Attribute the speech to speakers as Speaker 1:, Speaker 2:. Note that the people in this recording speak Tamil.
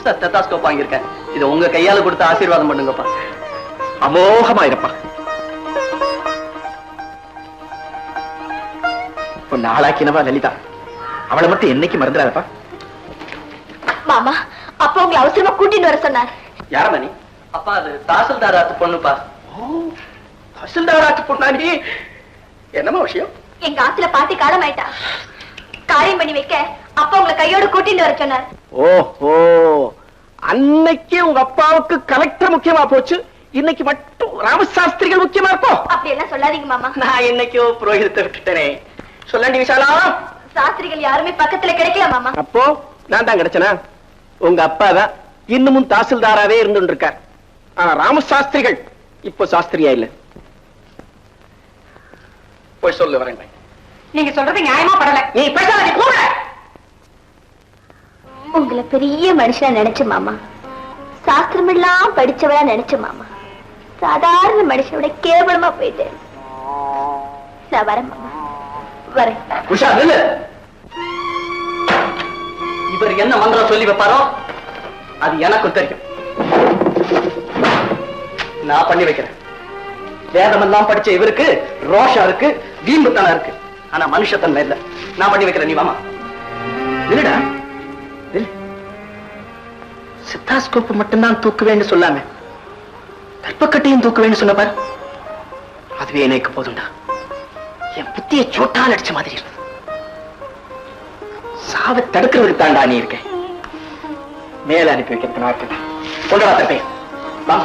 Speaker 1: புதுசா ஸ்டெத்தாஸ்கோப் வாங்கியிருக்கேன். இது உங்க கையால கொடுத்து ஆசீர்வாதம் பண்ணுங்கப்பா.
Speaker 2: அமோகமா இருப்பா. நாளாக்கினவா லலிதா, அவளை மட்டும் என்னைக்கு மறந்துடாதப்பா.
Speaker 3: மாமா அப்பா உங்களை அவசரமா கூட்டிட்டு வர சொன்னார்.
Speaker 1: யாரம்மா நீ? அப்பா அது தாசில்தாராத்து பொண்ணுப்பா.
Speaker 2: தாசில்தாராத்து பொண்ணா நீ? என்னமா விஷயம்?
Speaker 3: எங்க ஆத்துல பாட்டி காலமாயிட்டா. காரியம் பண்ணி வைக்க அப்பா உங்களை கையோட கூட்டிட்டு வர சொன்னார்.
Speaker 2: ஓஹோ, அன்னைக்கு உங்க அப்பாவுக்கு கலெக்டர் முக்கியமா போச்சு, இன்னைக்கு மட்டும் ராமசாஸ்திரிகள் முக்கியமா இருக்கும்.
Speaker 3: அப்படி எல்லாம் சொல்லாதீங்க மாமா.
Speaker 2: நான் என்னைக்கோ புரோகிதத்தை விட்டுட்டேனே. சொல்லண்டி விஷாலா,
Speaker 3: சாஸ்திரிகள் யாருமே பக்கத்துல கிடைக்கல மாமா.
Speaker 2: அப்போ நான் தான் கிடைச்சனா? உங்க அப்பா தான் இன்னமும் தாசில்தாராவே இருந்து இருக்கார். ஆனா ராமசாஸ்திரிகள் இப்போ சாஸ்திரியா இல்ல. போய் சொல்லு வரேன்.
Speaker 3: நீங்க சொல்றது நியாயமா படல.
Speaker 2: நீ பேசாத, நீ கூட.
Speaker 3: உங்களை பெரிய மனுஷனா நினைச்ச மாமா, சாஸ்திரம் எல்லாம் படிச்சவளா நினைச்ச மாமா, சாதாரண மனுஷனோட கேவலமா போயிட்டேன். நான் வரேன் மாமா, வரேன்.
Speaker 1: உஷா நில்லு. இவர் என்ன மந்திரம் சொல்லி வைப்பாரோ அது எனக்கும் தெரியும். நான் பண்ணி வைக்கிறேன். வேதம் எல்லாம் படிச்ச இவருக்கு ரோஷம் இருக்கு, வீம்புத்தனம் இருக்கு, ஆனா மனுஷத்தன்மை இல்ல. நான் பண்ணி வைக்கிறேன். நீ வாமா. இல்லடா, சித்தாஸ்கோப் மட்டும்தான் தூக்குவேன்னு சொல்லாம கற்பக்கட்டையும் தூக்குவேன்னு சொன்ன பாரு, அதுவே எனக்கு போதும்டா. என் புத்திய சோட்டால் அடிச்ச மாதிரி இருக்கு. சாவை தடுக்கிறதுக்கு தாண்டா நீ இருக்கேன். மேல அனுப்பி வைக்கிறதுக்கு நான் இருக்கேன். கொண்டு வா தப்பே. வா.